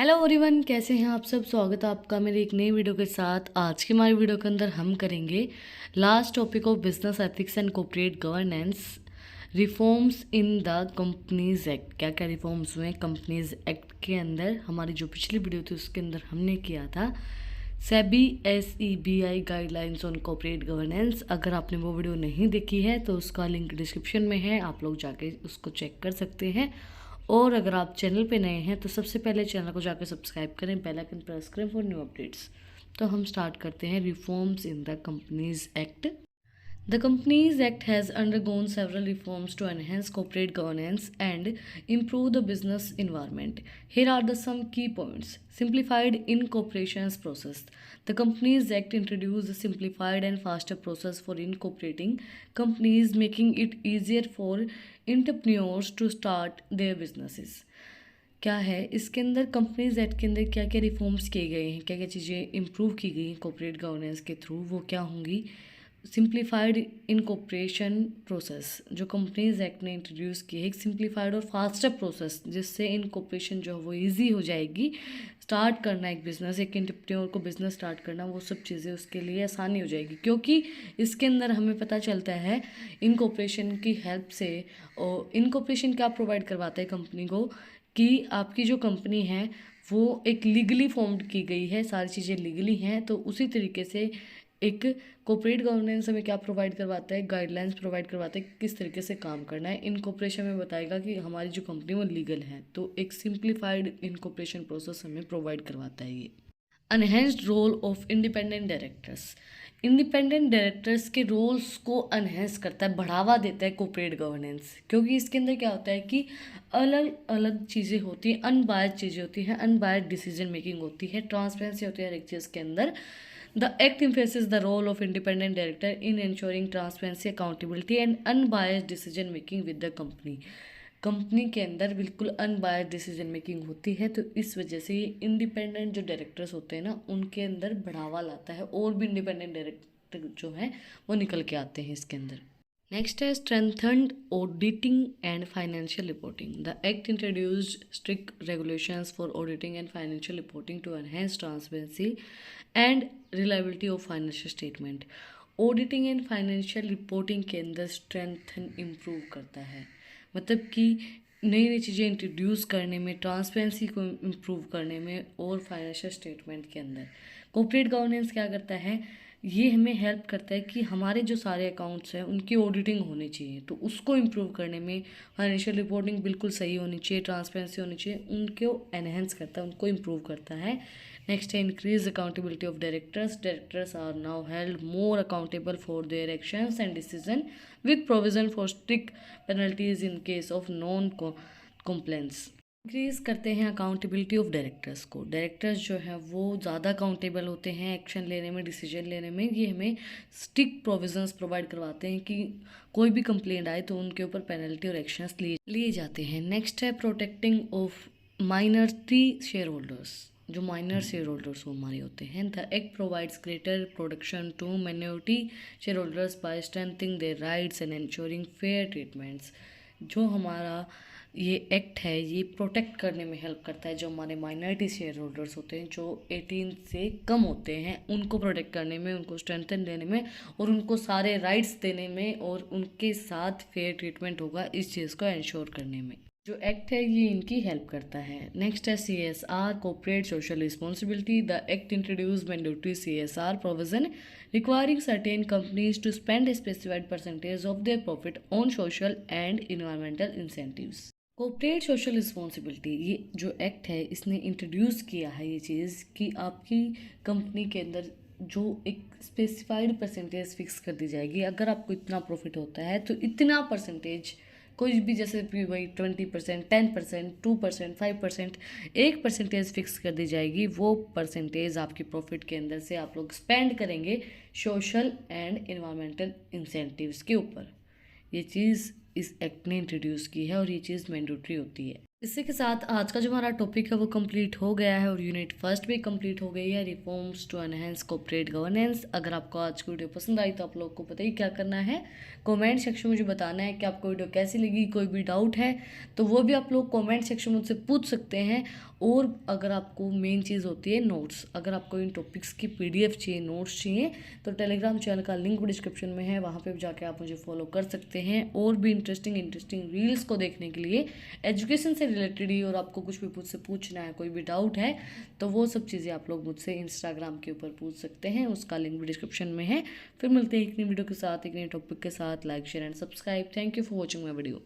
Hello everyone, कैसे हैं आप सब। स्वागत है आपका मेरे एक नई वीडियो के साथ। आज की हमारी वीडियो के अंदर हम करेंगे last topic of business ethics and corporate governance, reforms in the companies act. क्या क्या रिफॉर्म्स हुए कंपनीज एक्ट के अंदर। हमारी जो पिछली वीडियो थी उसके अंदर हमने किया था SEBI SEBI guidelines on corporate governance. अगर आपने वो वीडियो नहीं देखी है तो उसका लिंक डिस्क्रिप्शन में है, आप लोग जाके उसको चेक कर सकते हैं। और अगर आप चैनल पे नए हैं तो सबसे पहले चैनल को जाकर सब्सक्राइब करें, बेल आइकन प्रेस करें फॉर न्यू अपडेट्स। तो हम स्टार्ट करते हैं reforms in the companies act. The Companies Act has undergone several reforms to enhance corporate governance and improve the business environment. Here are the some key points. Simplified incorporations process. The Companies Act introduced a simplified and faster process for incorporating companies, making it easier for entrepreneurs to start their businesses. क्या है इसके अंदर, companies act के अंदर क्या क्या reforms किए गए हैं, क्या क्या चीज़ें इंप्रूव की गई हैं कॉर्पोरेट गवर्नेंस के थ्रू, वो क्या होंगी। सिंप्लीफाइड इनकॉर्पोरेशन प्रोसेस, जो कंपनीज एक्ट ने इंट्रोड्यूस की है, एक सिंप्लीफाइड और फास्टर प्रोसेस जिससे इनकॉर्पोरेशन जो है वो ईजी हो जाएगी। स्टार्ट करना एक बिज़नेस, एक एंटरप्रेन्योर को बिज़नेस स्टार्ट करना, वो सब चीज़ें उसके लिए आसानी हो जाएगी, क्योंकि इसके अंदर हमें पता चलता है इनकॉर्पोरेशन की हेल्प से। और इनकॉर्पोरेशन क्या प्रोवाइड करवाता है कंपनी को, कि आपकी जो कंपनी है वो एक लीगली फॉर्म्ड की गई है, सारी चीज़ें लीगली हैं। तो उसी तरीके से एक कॉर्पोरेट गवर्नेंस हमें क्या प्रोवाइड करवाता है, गाइडलाइंस प्रोवाइड करवाता है किस तरीके से काम करना है। इनकॉर्पोरेशन में बताएगा कि हमारी जो कंपनी वो लीगल है, तो एक सिंप्लीफाइड इनकॉर्पोरेशन प्रोसेस हमें प्रोवाइड करवाता है ये। Enhanced role of independent directors. Independent directors के रोल्स को अनहेंस करता है, बढ़ावा देता है कॉर्पोरेट गवर्नेंस, क्योंकि इसके अंदर क्या होता है कि अलग अलग चीज़ें होती हैं, अनबायस्ड चीज़ें होती हैं, अनबायस्ड डिसीजन मेकिंग होती है, ट्रांसपेरेंसी होती है हर एक चीज़ के अंदर। The Act emphasizes the role of independent director in ensuring transparency, accountability and unbiased decision making with the company. Company के अंदर बिल्कुल अनबायस्ड डिसीजन मेकिंग होती है, तो इस वजह से ये इंडिपेंडेंट जो डायरेक्टर्स होते हैं ना, उनके अंदर बढ़ावा लाता है, और भी इंडिपेंडेंट डायरेक्टर जो है वो निकल के आते हैं इसके अंदर। Next is strengthened auditing and financial reporting. The Act introduced strict regulations for auditing and financial reporting to enhance transparency and reliability of financial statement. Auditing and financial reporting के अंदर strengthen improve करता है, मतलब कि नई नई चीज़ें introduce करने में, ट्रांसपेरेंसी को इम्प्रूव करने में, और फाइनेंशियल स्टेटमेंट के अंदर कॉर्पोरेट गवर्नेंस क्या करता है, ये हमें हेल्प करता है कि हमारे जो सारे अकाउंट्स हैं उनकी ऑडिटिंग होनी चाहिए, तो उसको इम्प्रूव करने में फाइनेंशियल रिपोर्टिंग बिल्कुल सही होनी चाहिए, ट्रांसपेरेंसी होनी चाहिए, उनको एनहेंस करता है, उनको इम्प्रूव करता है। नेक्स्ट है increase accountability of directors. Directors are now held more accountable for their actions and decision with provision for strict penalties in case of non complaints. Increase करते हैं अकाउंटेबिलिटी ऑफ डायरेक्टर्स को। Directors जो है वो ज़्यादा accountable होते हैं action लेने में, डिसीजन लेने में। ये हमें स्ट्रिक्ट प्रोविजंस प्रोवाइड करवाते हैं कि कोई भी कंप्लेंट आए तो उनके ऊपर पेनल्टी और एक्शंस लिए जाते हैं। नेक्स्ट है protecting of minority share holders. जो माइनर शेयर होल्डर्स वो हमारे होते हैं। The act provides greater protection to minority share holders by strengthening their rights and ensuring fair treatments. जो हमारा ये एक्ट है ये प्रोटेक्ट करने में हेल्प करता है जो हमारे माइनॉरिटी शेयर होल्डर्स होते हैं, जो 18 से कम होते हैं, उनको प्रोटेक्ट करने में, उनको स्ट्रेंथन देने में, और उनको सारे राइट्स देने में, और उनके साथ फेयर ट्रीटमेंट होगा इस चीज़ को इंश्योर करने में जो एक्ट है ये इनकी हेल्प करता है। नेक्स्ट है CSR corporate social responsibility. The act introduce mandatory CSR provision requiring certain companies to spend a specified percentage of their profit on social and environmental incentives. Corporate social responsibility, ये जो act है इसने introduce किया है ये चीज़ कि आपकी company के अंदर जो एक स्पेसिफाइड परसेंटेज फिक्स कर दी जाएगी। अगर आपको इतना प्रॉफिट होता है तो इतना परसेंटेज, कोई भी जैसे भी वही 20%, 10%, 2%, 5%, एक परसेंटेज फिक्स कर दी जाएगी। वो परसेंटेज आपकी प्रॉफिट के अंदर से आप लोग स्पेंड करेंगे सोशल एंड इन्वायरमेंटल इंसेंटिव्स के ऊपर। ये चीज़ इस एक्ट ने इंट्रोड्यूस की है और ये चीज़ मैंडेटरी होती है। इसी के साथ आज का जो हमारा टॉपिक है वो कंप्लीट हो गया है और यूनिट फर्स्ट भी कंप्लीट हो गई है, reforms to enhance corporate governance. अगर आपको आज की वीडियो पसंद आई तो आप लोग को पता ही क्या करना है, कमेंट सेक्शन में मुझे बताना है कि आपको वीडियो कैसी लगी। कोई भी डाउट है तो वो भी आप लोग कमेंट सेक्शन में मुझसे पूछ सकते हैं। और अगर आपको मेन चीज़ होती है नोट्स, अगर आपको इन टॉपिक्स की PDF चाहिए, नोट्स चाहिए, तो टेलीग्राम चैनल का लिंक भी डिस्क्रिप्शन में है, वहाँ पे जाके आप मुझे फॉलो कर सकते हैं। और भी इंटरेस्टिंग रील्स को देखने के लिए, एजुकेशन से रिलेटेड ही, और आपको कुछ भी मुझसे पूछना है, कोई भी डाउट है, तो वो सब चीज़ें आप लोग मुझसे इंस्टाग्राम के ऊपर पूछ सकते हैं, उसका लिंक भी डिस्क्रिप्शन में है। फिर मिलते हैं एक नई वीडियो के साथ, एक नए टॉपिक के साथ। Like share and subscribe. Thank you for watching my video.